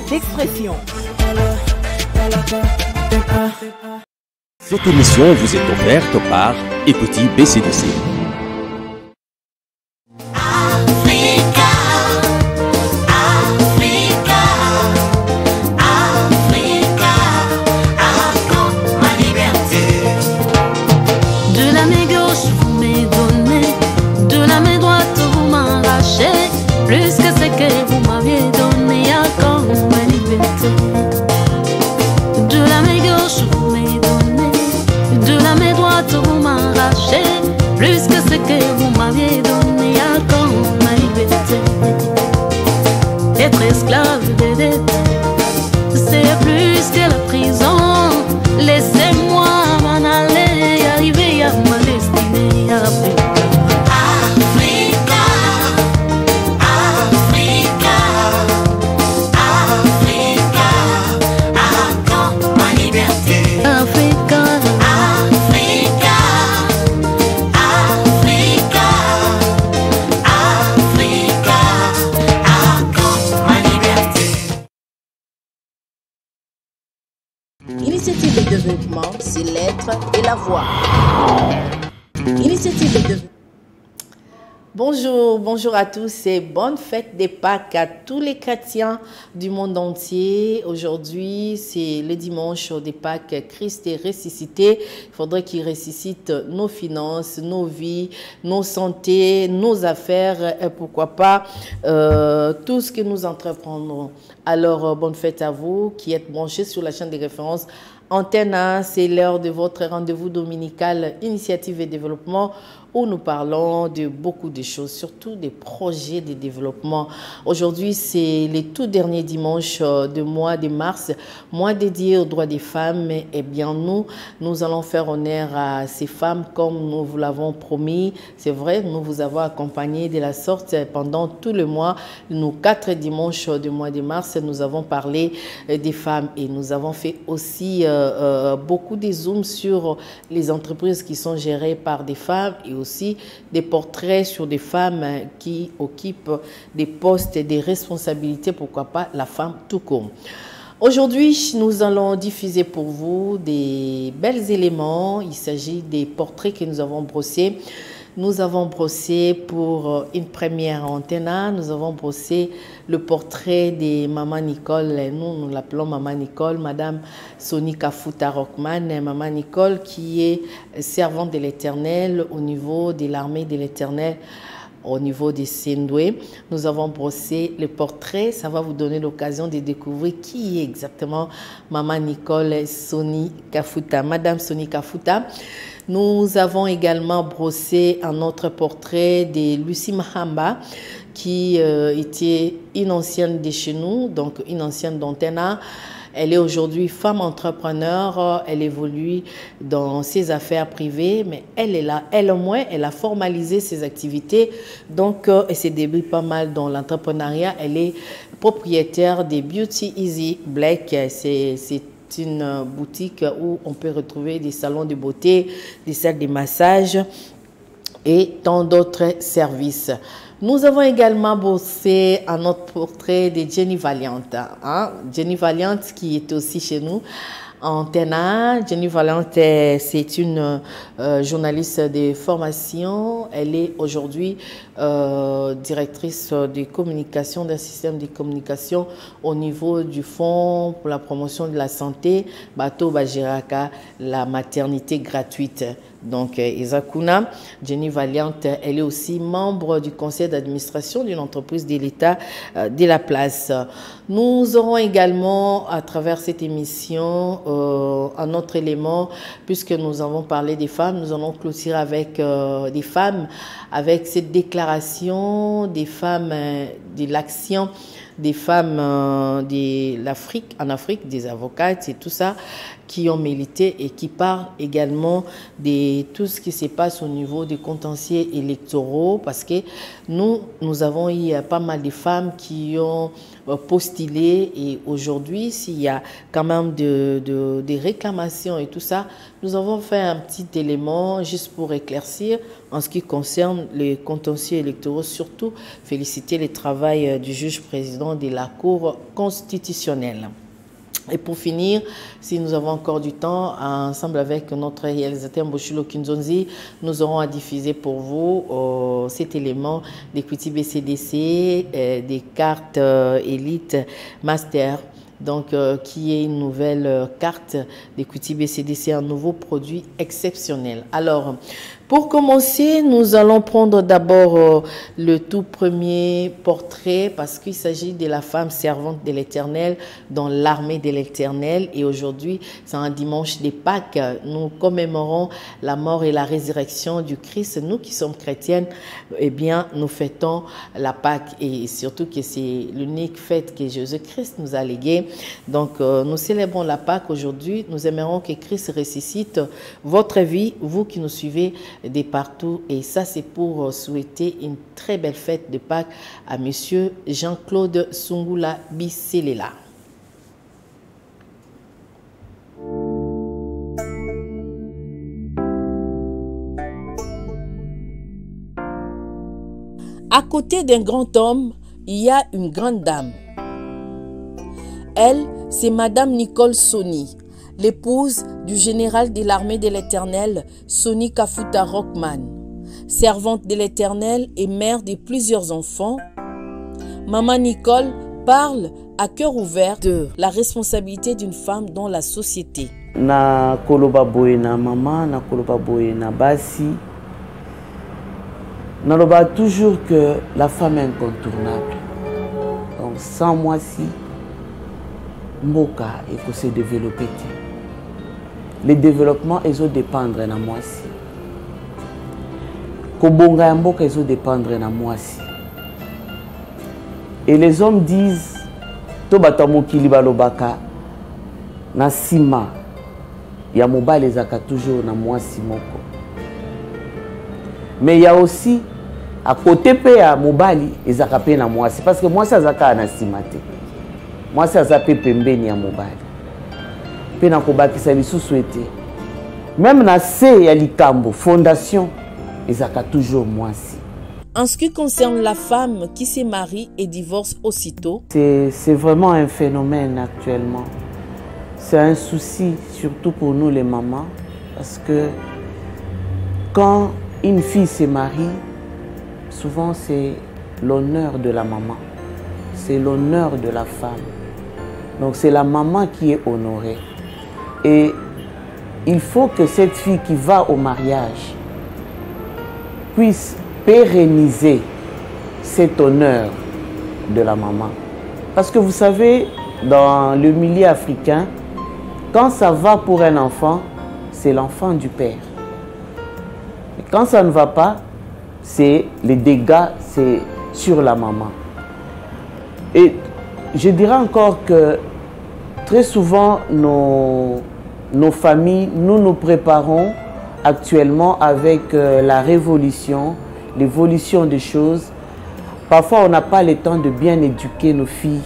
d'expression. Cette émission vous est offerte par Écoutez BCDC. Plus que ce que vous m'aviez donné à quand ma liberté. De la main gauche vous m'avez donné, de la main droite vous m'arrachez. Plus que ce que vous m'aviez donné à quand ma liberté. Être esclave des dettes, c'est plus que la prison. Laissez-moi m'en aller, arriver à ma destinée après. Initiative de développement, c'est l'être et la voix. Initiative de développement. Bonjour, bonjour à tous et bonne fête des Pâques à tous les chrétiens du monde entier. Aujourd'hui, c'est le dimanche des Pâques. Christ est ressuscité. Il faudrait qu'il ressuscite nos finances, nos vies, nos santé, nos affaires et pourquoi pas tout ce que nous entreprendrons. Alors, bonne fête à vous qui êtes branchés sur la chaîne de référence Antenne 1. C'est l'heure de votre rendez-vous dominical Initiative et Développement où nous parlons de beaucoup de choses, surtout des projets de développement. Aujourd'hui, c'est les tout derniers dimanches du mois de mars, mois dédié aux droits des femmes. Eh bien, nous allons faire honneur à ces femmes comme nous vous l'avons promis. C'est vrai, nous vous avons accompagné de la sorte pendant tout le mois. Nos 4 dimanches du mois de mars, nous avons parlé des femmes et nous avons fait aussi beaucoup de zooms sur les entreprises qui sont gérées par des femmes et aussi des portraits sur des femmes qui occupent des postes et des responsabilités, pourquoi pas la femme tout court. Aujourd'hui, nous allons diffuser pour vous des belles éléments. Il s'agit des portraits que nous avons brossés. Nous avons brossé pour une première antenne, nous avons brossé le portrait de Maman Nicole, nous l'appelons Maman Nicole, Madame Soni Kafuta Rockman, Maman Nicole qui est servante de l'Éternel au niveau de l'armée de l'Éternel, au niveau des Sendoué. Nous avons brossé le portrait, ça va vous donner l'occasion de découvrir qui est exactement Maman Nicole Soni Kafuta, Madame Soni Kafuta. Nous avons également brossé un autre portrait de Lucie Mahamba, qui était une ancienne de chez nous, donc une ancienne d'Antena. Elle est aujourd'hui femme entrepreneur, elle évolue dans ses affaires privées, mais elle est là, elle au moins, elle a formalisé ses activités, donc elle s'est débrouillée pas mal dans l'entrepreneuriat. Elle est propriétaire des Beauty Easy Black, c'est une boutique où on peut retrouver des salons de beauté, des salles de massage et tant d'autres services. Nous avons également bossé un autre portrait de Jenny Valiant. Jenny Valiant qui est aussi chez nous Antenne. Jenny Valiant, c'est une journaliste de formation. Elle est aujourd'hui directrice de communication d'un système de communication au niveau du Fonds pour la promotion de la santé, Bato Bajiraka, la maternité gratuite. Donc, Isakuna, Jenny Valiant, elle est aussi membre du conseil d'administration d'une entreprise de l'État de la place. Nous aurons également, à travers cette émission, un autre élément, puisque nous avons parlé des femmes, nous allons clôturer avec des femmes, avec cette déclaration des femmes de l'action, des femmes de l'Afrique, en Afrique, des avocates et tout ça, qui ont milité et qui parlent également de tout ce qui se passe au niveau des contentieux électoraux, parce que nous avons eu pas mal de femmes qui ont postulé et aujourd'hui, s'il y a quand même des réclamations et tout ça, nous avons fait un petit élément juste pour éclaircir en ce qui concerne les contentieux électoraux, surtout féliciter le travail travail du juge président de la Cour constitutionnelle. Et pour finir, si nous avons encore du temps, ensemble avec notre réalisateur Mboshilo Kinzonzi, nous aurons à diffuser pour vous cet élément d'Equity BCDC, des cartes Elite Master, donc qui est une nouvelle carte d'Equity BCDC, un nouveau produit exceptionnel. Alors, pour commencer, nous allons prendre d'abord le tout premier portrait parce qu'il s'agit de la femme servante de l'Éternel dans l'armée de l'Éternel. Et aujourd'hui, c'est un dimanche de Pâques. Nous commémorons la mort et la résurrection du Christ. Nous qui sommes chrétiennes, eh bien, nous fêtons la Pâques et surtout que c'est l'unique fête que Jésus-Christ nous a léguée. Donc, nous célébrons la Pâques aujourd'hui. Nous aimerions que Christ ressuscite votre vie, vous qui nous suivez de partout, et ça c'est pour souhaiter une très belle fête de Pâques à monsieur Jean-Claude Sungula Biselela. À côté d'un grand homme, il y a une grande dame. Elle, c'est Madame Nicole Soni, l'épouse du général de l'armée de l'Éternel, Soni Kafuta Rockman. Servante de l'Éternel et mère de plusieurs enfants, Maman Nicole parle à cœur ouvert de la responsabilité d'une femme dans la société. Na koloba boye na maman, na koloba boye na basi. Naloba toujours que la femme est incontournable. Donc sans moi si Mboka il faut se développer. Le développement ils ont dépendre de moi si. Kobonga Mboka ils ont dépendre de moi si. Et les hommes disent to batamokili balobaka na sima ya mobali ezaka toujours na moi si moko. Mais il y a aussi à côté pe ya mobali ezaka pe na moi si parce que moi ça zaka na sima te. Moi ça zape pembeni ya mobali. Pe na kobakisa lisusu ete. Même na se ya likambo fondation ezaka toujours moi si. En ce qui concerne la femme qui se marie et divorce aussitôt, c'est vraiment un phénomène actuellement. C'est un souci, surtout pour nous les mamans, parce que quand une fille se marie, souvent c'est l'honneur de la maman, c'est l'honneur de la femme. Donc c'est la maman qui est honorée. Et il faut que cette fille qui va au mariage puisse pérenniser cet honneur de la maman. Parce que vous savez, dans le milieu africain, quand ça va pour un enfant, c'est l'enfant du père. Et quand ça ne va pas, c'est les dégâts, c'est sur la maman. Et je dirais encore que très souvent, nos familles, nous nous préparons actuellement avec la révolution, l'évolution des choses. Parfois, on n'a pas le temps de bien éduquer nos filles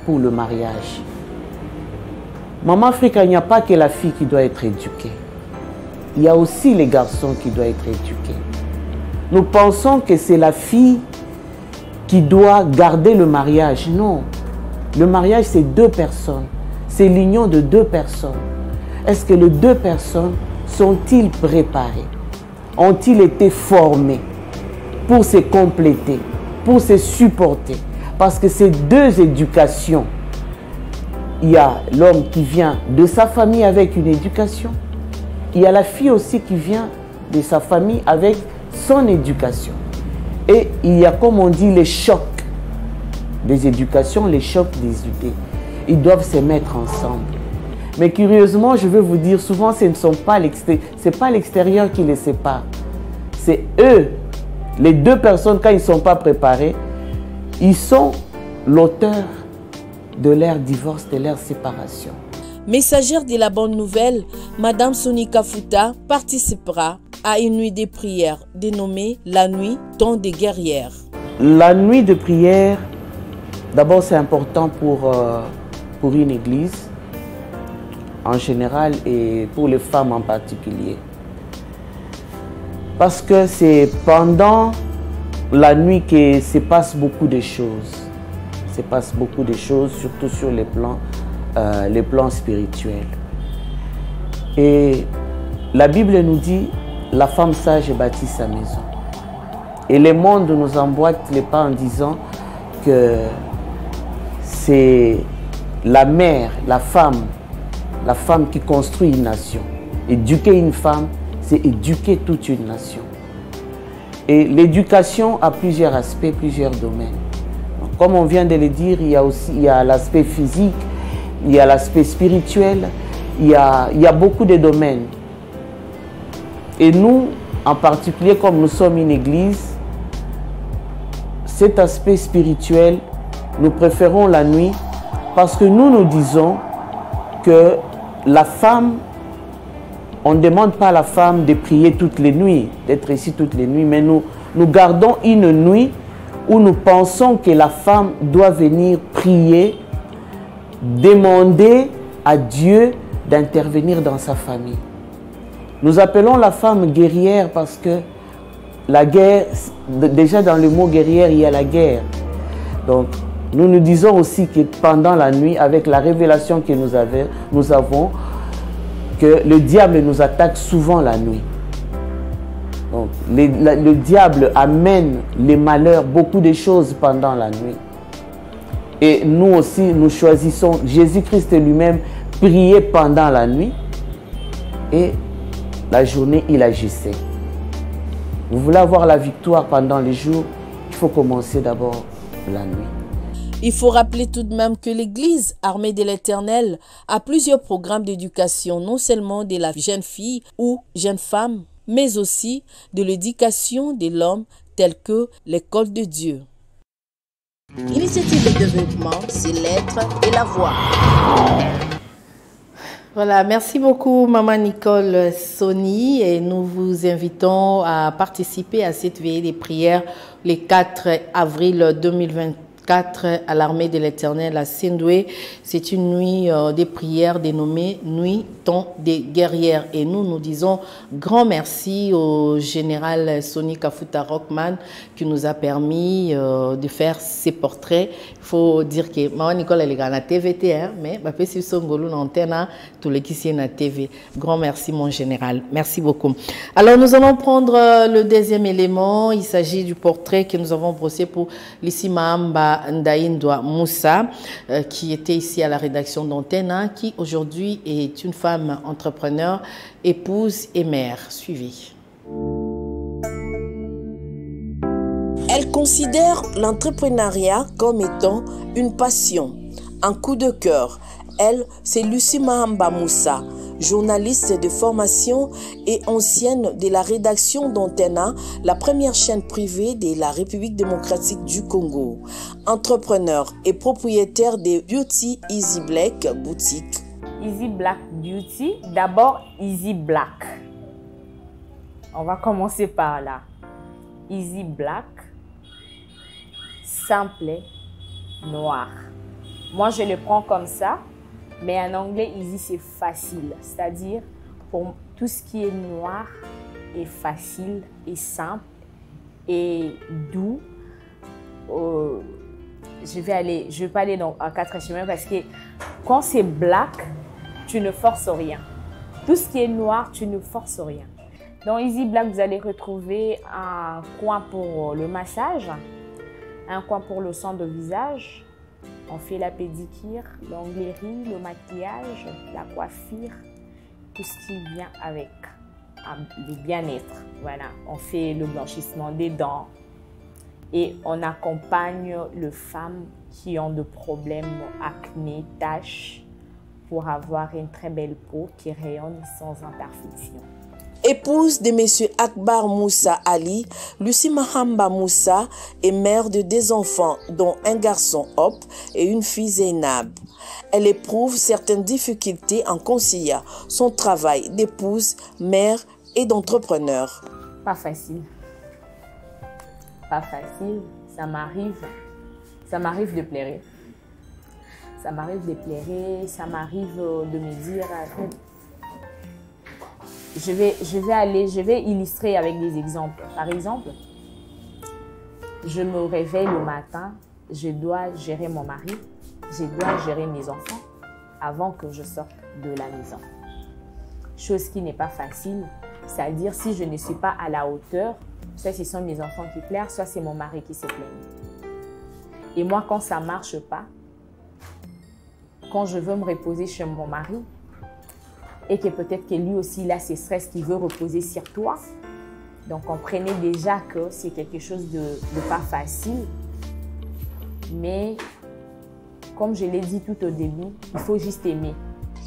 pour le mariage. Maman Afrique, il n'y a pas que la fille qui doit être éduquée. Il y a aussi les garçons qui doivent être éduqués. Nous pensons que c'est la fille qui doit garder le mariage. Non. Le mariage, c'est deux personnes. C'est l'union de deux personnes. Est-ce que les deux personnes sont-ils préparées? Ont-ils été formées pour se compléter, pour se supporter? Parce que ces deux éducations, il y a l'homme qui vient de sa famille avec une éducation, il y a la fille aussi qui vient de sa famille avec son éducation. Et il y a, comme on dit, les chocs des éducations, les chocs des idées. Ils doivent se mettre ensemble. Mais curieusement, je veux vous dire, souvent, ce ne sont pas l'extérieur qui les sépare. C'est eux. Les deux personnes, quand ils ne sont pas préparés, ils sont l'auteur de leur divorce, de leur séparation. Messagère de la bonne nouvelle, Madame Soni Kafuta participera à une nuit de prière dénommée la nuit temps des guerrières. La nuit de prière, d'abord c'est important pour une église en général et pour les femmes en particulier. Parce que c'est pendant la nuit que se passe beaucoup de choses. se passe beaucoup de choses, surtout sur les plans spirituels. Et la Bible nous dit, la femme sage bâtit sa maison. Et le monde nous emboîte les pas en disant que c'est la mère, la femme qui construit une nation. Éduquer une femme, c'est éduquer toute une nation. Et l'éducation a plusieurs aspects, plusieurs domaines. Donc, comme on vient de le dire, il y a l'aspect physique, il y a l'aspect spirituel, il y a beaucoup de domaines. Et nous, en particulier, comme nous sommes une église, cet aspect spirituel, nous préférons la nuit parce que nous disons que la femme, on ne demande pas à la femme de prier toutes les nuits, d'être ici toutes les nuits, mais nous gardons une nuit où nous pensons que la femme doit venir prier, demander à Dieu d'intervenir dans sa famille. Nous appelons la femme guerrière parce que la guerre, déjà dans le mot guerrière, il y a la guerre. Donc, nous disons aussi que pendant la nuit, avec la révélation que nous avons, que le diable nous attaque souvent la nuit. Donc, le diable amène les malheurs, beaucoup de choses pendant la nuit. Et nous aussi, nous choisissons, Jésus-Christ lui-même priait pendant la nuit et la journée, il agissait. Vous voulez avoir la victoire pendant les jours, il faut commencer d'abord la nuit. Il faut rappeler tout de même que l'Église Armée de l'Éternel a plusieurs programmes d'éducation, non seulement de la jeune fille ou jeune femme, mais aussi de l'éducation de l'homme, telle que l'école de Dieu. Initiative de développement, c'est l'être et la voix. Voilà, merci beaucoup Maman Nicole Sony et nous vous invitons à participer à cette veillée des prières le 4 avril 2024 à l'Armée de l'Éternel à Sendoué. C'est une nuit des prières dénommée Nuit temps des guerrières. Et nous disons grand merci au général Sonny Kafuta Rockman qui nous a permis de faire ces portraits. Il faut dire que Maman Nicole elle est à la TVT, hein, mais je suis sur l'antenne, tous les qui sont à la TV. Grand merci mon général. Merci beaucoup. Alors nous allons prendre le deuxième élément. Il s'agit du portrait que nous avons brossé pour Lissi Mahamba Ndaïndwa Moussa, qui était ici à la rédaction d'Antenne, qui aujourd'hui est une femme entrepreneur, épouse et mère. Suivez. Elle considère l'entrepreneuriat comme étant une passion, un coup de cœur. Elle, c'est Lissi Mahamba Moussa, journaliste de formation et ancienne de la rédaction d'Antenne, la première chaîne privée de la République démocratique du Congo. Entrepreneur et propriétaire de Beauty Easy Black boutique. Easy Black Beauty, d'abord Easy Black. On va commencer par là. Easy Black, simple, noir. Moi, je le prends comme ça. Mais en anglais, easy, c'est facile. C'est-à-dire, pour tout ce qui est noir et facile et simple et doux, je vais pas aller à quatre chemins parce que quand c'est black, tu ne forces rien. Tout ce qui est noir, tu ne forces rien. Dans Easy Black, vous allez retrouver un coin pour le massage, un coin pour le soin de visage. On fait la pédicure, l'onglerie, le maquillage, la coiffure, tout ce qui vient avec le bien-être. Voilà, on fait le blanchissement des dents et on accompagne les femmes qui ont des problèmes acné, taches, pour avoir une très belle peau qui rayonne sans imperfection. Épouse de M. Akbar Moussa Ali, Lissi Mahamba Moussa est mère de 2 enfants, dont un garçon Hop et une fille Zainab. Elle éprouve certaines difficultés en conciliant son travail d'épouse, mère et d'entrepreneur. Pas facile. Pas facile. Ça m'arrive de pleurer. Ça m'arrive de pleurer, ça m'arrive de me dire... Je vais illustrer avec des exemples. Par exemple, je me réveille le matin, je dois gérer mon mari, je dois gérer mes enfants avant que je sorte de la maison. Chose qui n'est pas facile, c'est-à-dire si je ne suis pas à la hauteur, soit ce sont mes enfants qui pleurent, soit c'est mon mari qui se plaint. Et moi, quand ça ne marche pas, quand je veux me reposer chez mon mari, et que peut-être que lui aussi, il a ses stress qu'il veut reposer sur toi, donc comprenez déjà que c'est quelque chose de pas facile. Mais comme je l'ai dit tout au début, il faut juste aimer.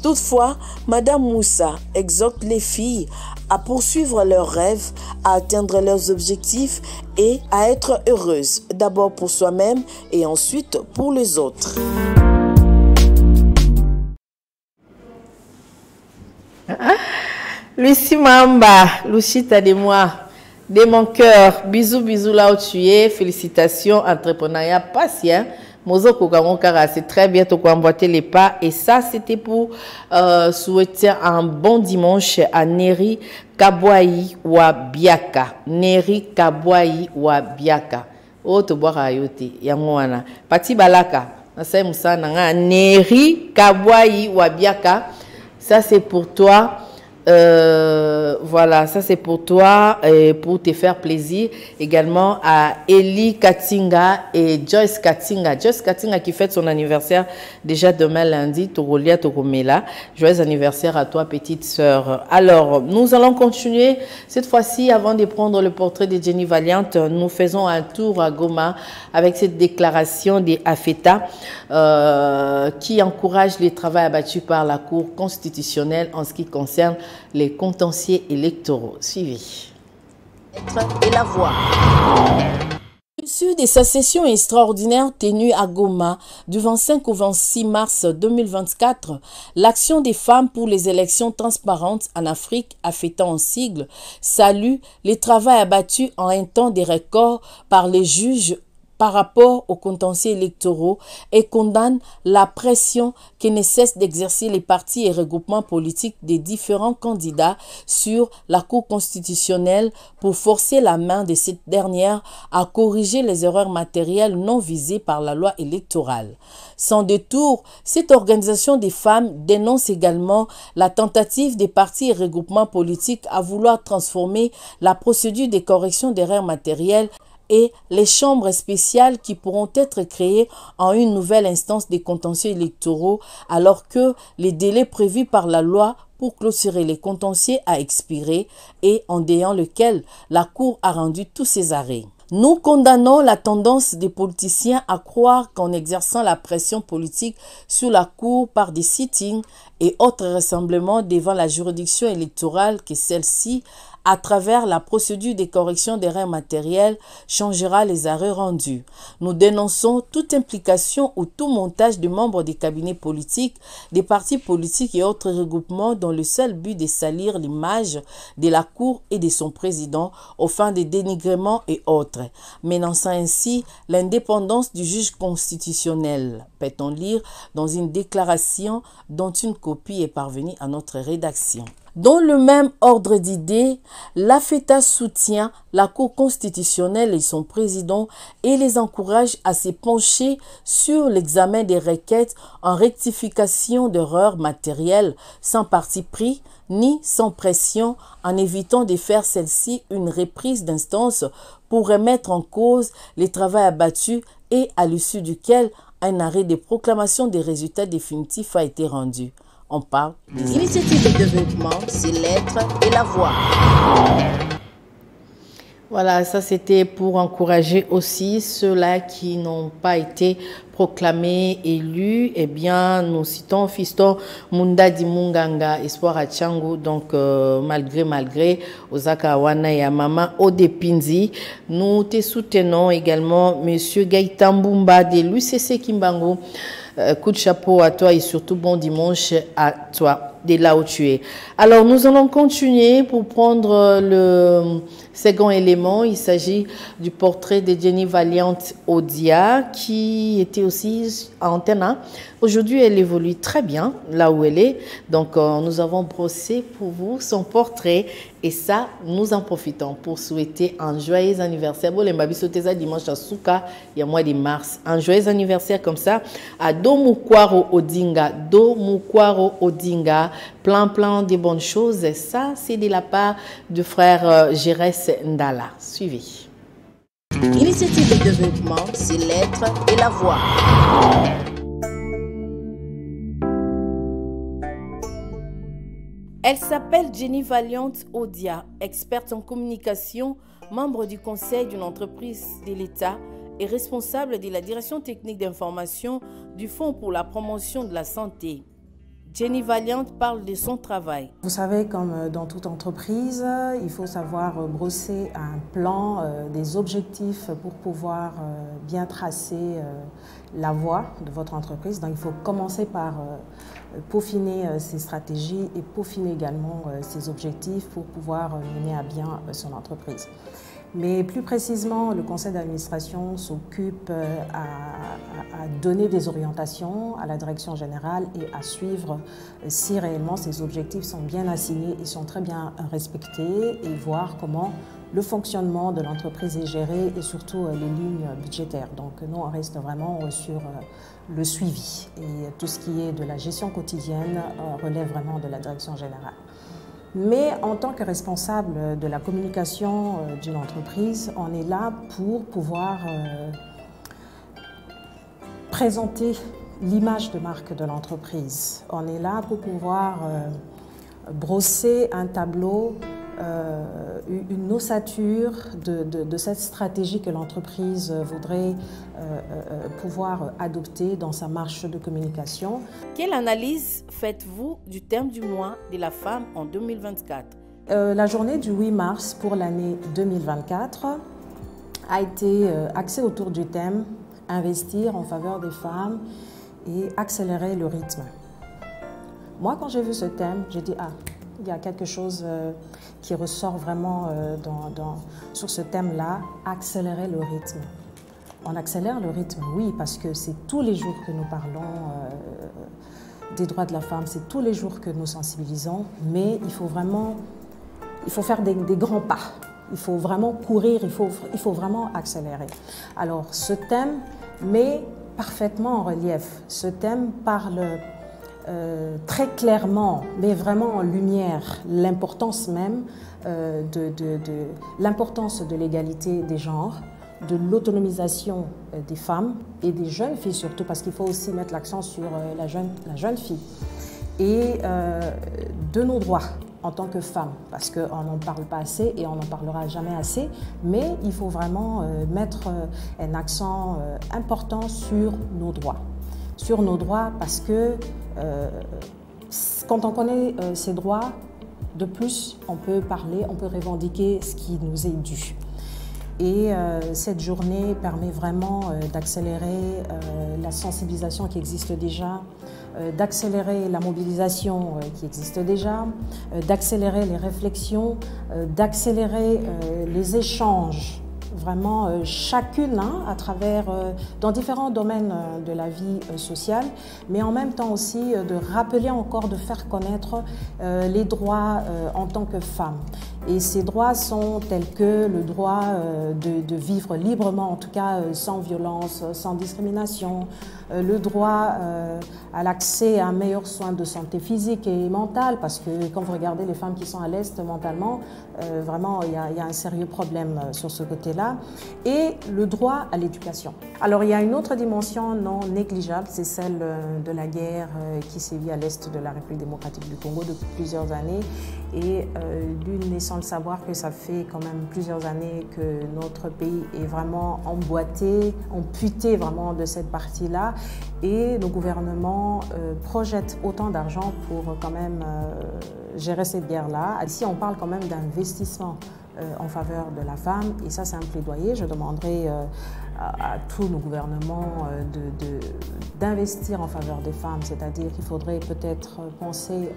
Toutefois, Madame Moussa exhorte les filles à poursuivre leurs rêves, à atteindre leurs objectifs et à être heureuses, d'abord pour soi-même et ensuite pour les autres. Lucie Mamba, Luchita de moi, de mon cœur, bisous, bisous là où tu es, félicitations, entrepreneuriat patient. Mozoko Kamokara, c'est très bien, tu as emboîté les pas. Et ça, c'était pour souhaiter un bon dimanche à Neri Kabwai Wabiaka. Neri Kabwai Wabiaka. Oh, tu bois à yote, Yangwana. Pati Balaka, Nasai Moussa Nanga, Neri Kabwai Wabiaka. Ça, c'est pour toi. Voilà, ça c'est pour toi et pour te faire plaisir. Également à Eli Katinga et Joyce Katinga. Joyce Katinga qui fête son anniversaire déjà demain lundi. Torolia Toromela. Joyeux anniversaire à toi, petite sœur. Alors, nous allons continuer. Cette fois-ci, avant de prendre le portrait de Jenny Valiante, nous faisons un tour à Goma avec cette déclaration des AFETA qui encourage les travaux abattus par la Cour constitutionnelle en ce qui concerne les contentieux électoraux. Suivi. Et la voix. Issu de sa session extraordinaire tenue à Goma du 25 au 26 mars 2024, l'Action des femmes pour les élections transparentes en Afrique, AFETA en sigle, salue les travaux abattus en un temps de record par les juges par rapport aux contentieux électoraux et condamne la pression que ne cessent d'exercer les partis et regroupements politiques des différents candidats sur la Cour constitutionnelle pour forcer la main de cette dernière à corriger les erreurs matérielles non visées par la loi électorale. Sans détour, cette organisation des femmes dénonce également la tentative des partis et regroupements politiques à vouloir transformer la procédure de correction d'erreurs matérielles et les chambres spéciales qui pourront être créées en une nouvelle instance des contentieux électoraux alors que les délais prévus par la loi pour clôturer les contentieux a expiré et en déant lequel la Cour a rendu tous ses arrêts. Nous condamnons la tendance des politiciens à croire qu'en exerçant la pression politique sur la Cour par des sittings et autres rassemblements devant la juridiction électorale que celle-ci, à travers la procédure de correction d'erreurs matérielles, changera les arrêts rendus. Nous dénonçons toute implication ou tout montage de membres des cabinets politiques, des partis politiques et autres regroupements dans le seul but de salir l'image de la Cour et de son président aux fins de dénigrement et autres, menaçant ainsi l'indépendance du juge constitutionnel, peut-on lire dans une déclaration dont une copie est parvenue à notre rédaction. Dans le même ordre d'idées, l'AFETA soutient la Cour constitutionnelle et son président et les encourage à se pencher sur l'examen des requêtes en rectification d'erreurs matérielles sans parti pris ni sans pression, en évitant de faire celle-ci une reprise d'instance pour remettre en cause les travaux abattus et à l'issue duquel un arrêt de proclamation des résultats définitifs a été rendu. On parle des initiatives de développement, c'est l'être et la voix. Voilà, ça c'était pour encourager aussi ceux-là qui n'ont pas été proclamés élus. Eh bien, nous citons Fiston Munda Dimunganga, Espoir à Tchango, donc malgré Osaka Wana et Mama Odepinzi. Nous te soutenons également Monsieur Gaïtambumba de l'UCC Kimbango. Coup de chapeau à toi et surtout bon dimanche à toi, de là où tu es. Alors, nous allons continuer pour prendre Second élément, il s'agit du portrait de Jenny Valiant Odia, qui était aussi à Antenne. Aujourd'hui, elle évolue très bien là où elle est. Donc, nous avons brossé pour vous son portrait. Et ça, nous en profitons pour souhaiter un joyeux anniversaire. Bon, les Mbabi Soteza dimanche à Souka, il y a mois de mars. Un joyeux anniversaire comme ça à Domukwaro Odinga. Domukwaro Odinga. Plein de bonnes choses. Et ça, c'est de la part du frère Jérès Ndala. Suivez. Initiative de développement, c'est l'être et la voix. Elle s'appelle Jenny Valiant Odia, experte en communication, membre du conseil d'une entreprise de l'État et responsable de la direction technique d'information du Fonds pour la promotion de la santé. Jenny Valiant parle de son travail. Vous savez, comme dans toute entreprise, il faut savoir brosser un plan, des objectifs pour pouvoir bien tracer la voie de votre entreprise. Donc il faut commencer par peaufiner ses stratégies et peaufiner également ses objectifs pour pouvoir mener à bien son entreprise. Mais plus précisément, le conseil d'administration s'occupe à donner des orientations à la direction générale et à suivre si réellement ces objectifs sont bien assignés et sont très bien respectés et voir comment le fonctionnement de l'entreprise est géré et surtout les lignes budgétaires. Donc nous, on reste vraiment sur le suivi et tout ce qui est de la gestion quotidienne relève vraiment de la direction générale. Mais en tant que responsable de la communication d'une entreprise, on est là pour pouvoir présenter l'image de marque de l'entreprise. On est là pour pouvoir brosser un tableau, une ossature de cette stratégie que l'entreprise voudrait pouvoir adopter dans sa marche de communication. Quelle analyse faites-vous du thème du mois de la femme en 2024? La journée du 8 mars pour l'année 2024 a été axée autour du thème « Investir en faveur des femmes et accélérer le rythme ». Moi, quand j'ai vu ce thème, j'ai dit « Ah, il y a quelque chose qui ressort vraiment sur ce thème-là, accélérer le rythme ». On accélère le rythme, oui, parce que c'est tous les jours que nous parlons des droits de la femme, c'est tous les jours que nous sensibilisons, mais il faut faire des grands pas. Il faut vraiment courir, il faut vraiment accélérer. Alors, ce thème met parfaitement en relief. Ce thème parle très clairement, mais vraiment en lumière, l'importance même l'importance de l'égalité des genres, de l'autonomisation des femmes et des jeunes filles surtout, parce qu'il faut aussi mettre l'accent sur la jeune fille, et de nos droits en tant que femmes, parce qu'on n'en parle pas assez et on n'en parlera jamais assez, mais il faut vraiment mettre un accent important sur nos droits. Sur nos droits parce que quand on connaît ces droits, de plus on peut parler, on peut revendiquer ce qui nous est dû. Et cette journée permet vraiment d'accélérer la sensibilisation qui existe déjà, d'accélérer la mobilisation qui existe déjà, d'accélérer les réflexions, d'accélérer les échanges, vraiment chacune à travers, dans différents domaines de la vie sociale, mais en même temps aussi de rappeler encore, de faire connaître les droits en tant que femme. Et ces droits sont tels que le droit de vivre librement, en tout cas sans violence, sans discrimination, le droit à l'accès à un meilleur soin de santé physique et mentale, parce que quand vous regardez les femmes qui sont à l'Est mentalement, vraiment il y a un sérieux problème sur ce côté-là, et le droit à l'éducation. Alors il y a une autre dimension non négligeable, c'est celle de la guerre qui sévit à l'Est de la République démocratique du Congo depuis plusieurs années, et l'une est sans le savoir que ça fait quand même plusieurs années que notre pays est vraiment emboîté, amputé vraiment de cette partie-là, et nos gouvernements projettent autant d'argent pour quand même gérer cette guerre-là. Ici, on parle quand même d'investissement en faveur de la femme, et ça c'est un plaidoyer. Je demanderai à tous nos gouvernements d'investir en faveur des femmes, c'est-à-dire qu'il faudrait peut-être penser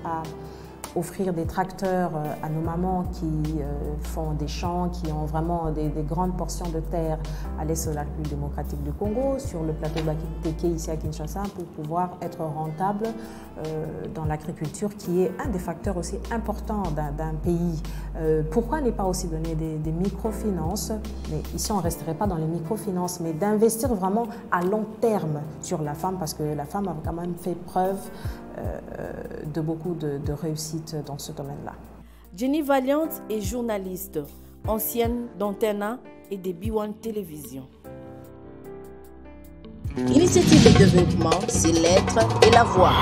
offrir des tracteurs à nos mamans qui font des champs, qui ont vraiment des grandes portions de terre à l'est de la République démocratique du Congo, sur le plateau Bakiteke ici à Kinshasa, pour pouvoir être rentable dans l'agriculture, qui est un des facteurs aussi importants d'un pays. Pourquoi ne pas aussi donner des microfinances? Mais ici, on ne resterait pas dans les microfinances, mais d'investir vraiment à long terme sur la femme, parce que la femme a quand même fait preuve de beaucoup de réussite dans ce domaine-là. Jenny Valiant est journaliste, ancienne d'Antena et de B1 Télévision. Initiative de développement, c'est l'être et la voix.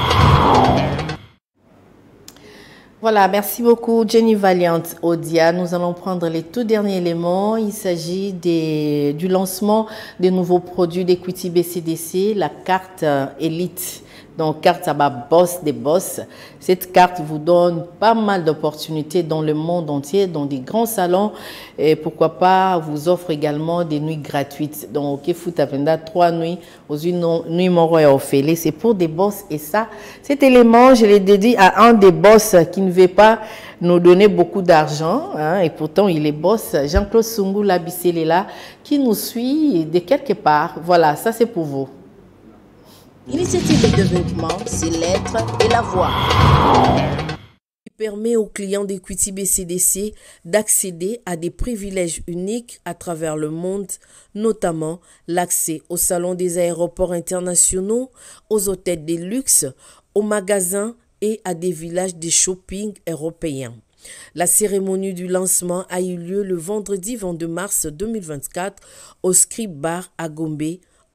Voilà, merci beaucoup Jenny Valiant. Odia, nous allons prendre les tout derniers éléments. Il s'agit du lancement des nouveaux produits d'Equity BCDC, la carte Elite. Donc, carte à bas boss des boss. Cette carte vous donne pas mal d'opportunités dans le monde entier, dans des grands salons. Et pourquoi pas, vous offre également des nuits gratuites. Donc, Foutavenda, 3 nuits aux nuits Moro et Ophélie. C'est pour des boss. Et ça, cet élément, je l'ai dédié à un des boss qui ne veut pas nous donner beaucoup d'argent. Hein, et pourtant, il est boss. Jean-Claude Sungu Labisselela, qui nous suit de quelque part. Voilà, ça c'est pour vous. Initiative de développement, c'est l'être et la voix. Il permet aux clients d'Equity BCDC d'accéder à des privilèges uniques à travers le monde, notamment l'accès au salon des aéroports internationaux, aux hôtels de luxe, aux magasins et à des villages de shopping européens. La cérémonie du lancement a eu lieu le vendredi 22 mars 2024 au Script Bar à Gombe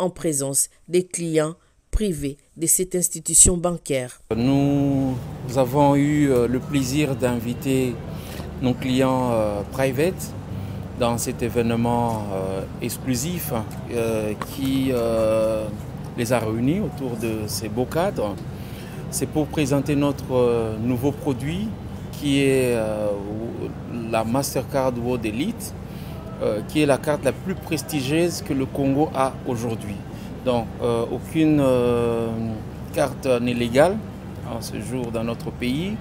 en présence des clients privés de cette institution bancaire. Nous avons eu le plaisir d'inviter nos clients private dans cet événement exclusif qui les a réunis autour de ces beaux cadres. C'est pour présenter notre nouveau produit qui est la Mastercard World Elite, qui est la carte la plus prestigieuse que le Congo a aujourd'hui. Donc, aucune carte n'est légale en ce jour dans notre pays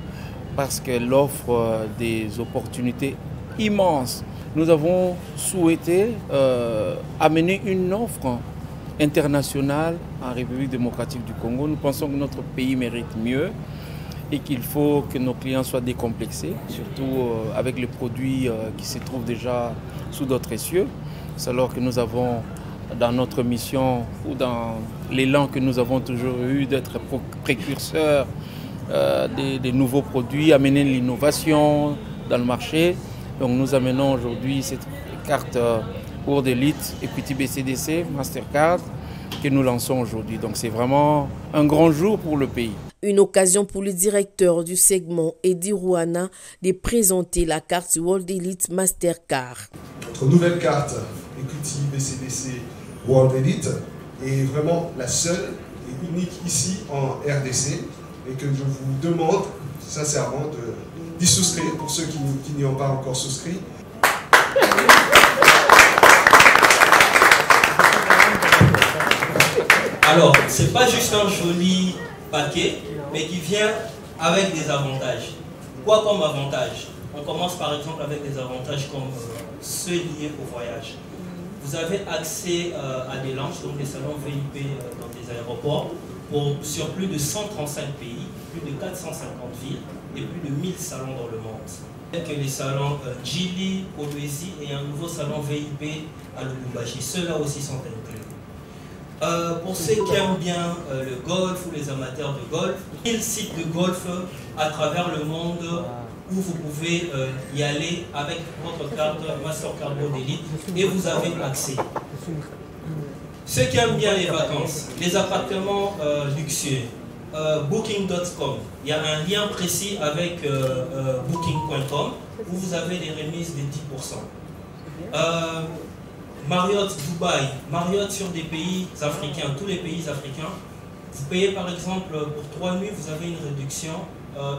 parce qu'elle offre des opportunités immenses. Nous avons souhaité amener une offre internationale en République démocratique du Congo. Nous pensons que notre pays mérite mieux et qu'il faut que nos clients soient décomplexés, surtout avec les produits qui se trouvent déjà sous d'autres cieux. C'est alors que nous avons dans notre mission ou dans l'élan que nous avons toujours eu d'être précurseurs des nouveaux produits, amener l'innovation dans le marché. Donc nous amenons aujourd'hui cette carte World Elite Equity BCDC Mastercard que nous lançons aujourd'hui. Donc c'est vraiment un grand jour pour le pays. Une occasion pour le directeur du segment, Eddie Rouana, de présenter la carte World Elite Mastercard. Notre nouvelle carte Equity BCDC World Elite est vraiment la seule et unique ici en RDC et que je vous demande sincèrement d'y souscrire pour ceux qui n'y ont pas encore souscrit. Alors, c'est pas juste un joli paquet, mais qui vient avec des avantages. Quoi comme avantage? On commence par exemple avec des avantages comme ceux liés au voyage. Vous avez accès à des lounges, donc des salons VIP dans des aéroports, sur plus de 135 pays, plus de 450 villes et plus de 1000 salons dans le monde. Que les salons Djili, Kolwezi et un nouveau salon VIP à Lubumbashi, ceux-là aussi sont inclus. Pour ceux qui aiment bien le golf ou les amateurs de golf, 1000 sites de golf à travers le monde où vous pouvez y aller avec votre carte Mastercard World Elite et vous avez accès. Ceux qui aiment bien les vacances, les appartements luxueux, Booking.com, il y a un lien précis avec Booking.com où vous avez des remises de 10%. Marriott Dubaï, Marriott sur des pays africains, tous les pays africains. Vous payez par exemple pour 3 nuits, vous avez une réduction,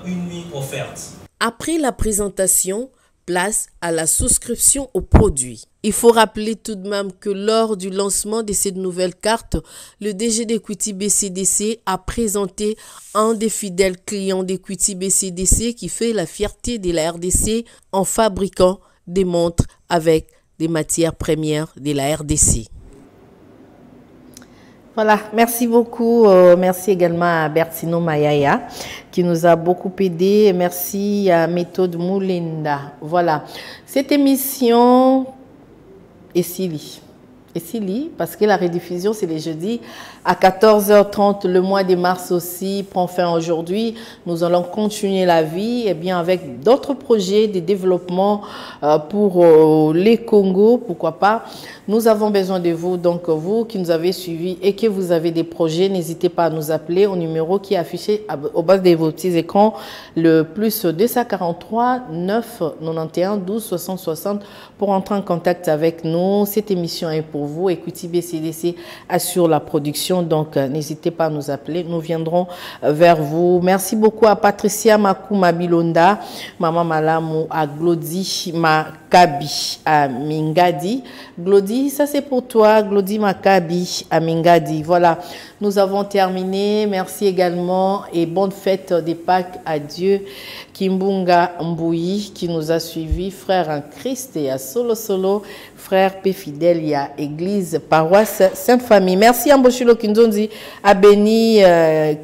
une nuit offerte. Après la présentation, place à la souscription aux produits. Il faut rappeler tout de même que lors du lancement de cette nouvelle carte, le DG d'Equity BCDC a présenté un des fidèles clients d'Equity BCDC qui fait la fierté de la RDC en fabriquant des montres avec des matières premières de la RDC. Voilà, merci beaucoup. Merci également à Bertino Mayaya qui nous a beaucoup aidé. Merci à Méthode Moulinda. Voilà, cette émission est Silly. Parce que la rediffusion, c'est les jeudis à 14h30. Le mois de mars aussi prend fin aujourd'hui. Nous allons continuer la vie avec d'autres projets de développement pour les Congo, pourquoi pas. Nous avons besoin de vous, donc vous qui nous avez suivis et que vous avez des projets, n'hésitez pas à nous appeler au numéro qui est affiché au bas de vos petits écrans, le plus 243 9 91 12 60 60 pour entrer en contact avec nous. Cette émission est pour vous. Equity BCDC assure la production, donc n'hésitez pas à nous appeler. Nous viendrons vers vous. Merci beaucoup à Patricia Makouma Bilonda, Maman Malamou, à Glody Makabi, à Mingadi. Glody, ça c'est pour toi, Glody Makabi, à Mingadi. Voilà, nous avons terminé. Merci également et bonne fête des Pâques à Dieu. Kimbunga Mbouyi qui nous a suivis, frère en Christ et à Solo, frère P fidèle, il y a Église, paroisse Sainte-Famille. Merci Amboshilo Kinzonzi, à Béni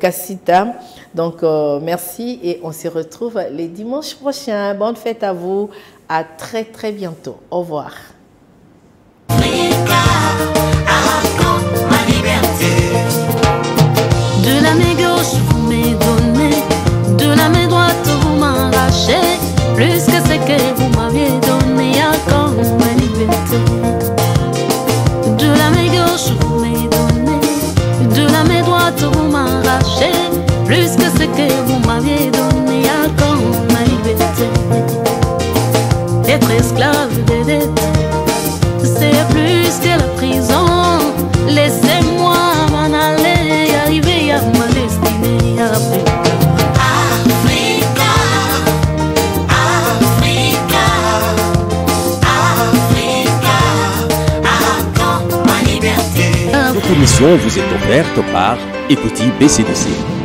Kassita. Donc merci et on se retrouve les dimanches prochains. Bonne fête à vous, à très très bientôt. Au revoir. De la main gauche, vous m'avez donné, de la main droite, vous m'arrachez, plus que ce que vous m'aviez donné, encore ma liberté. De la main gauche, vous m'avez donné, de la main droite, vous m'arrachez, plus que ce que vous m'aviez donné, encore ma liberté. Être esclave des dettes, c'est plus que la prison. Laissez-moi m'en aller, arriver à ma destinée. Africa, Cette émission vous est offerte par Equity BCDC.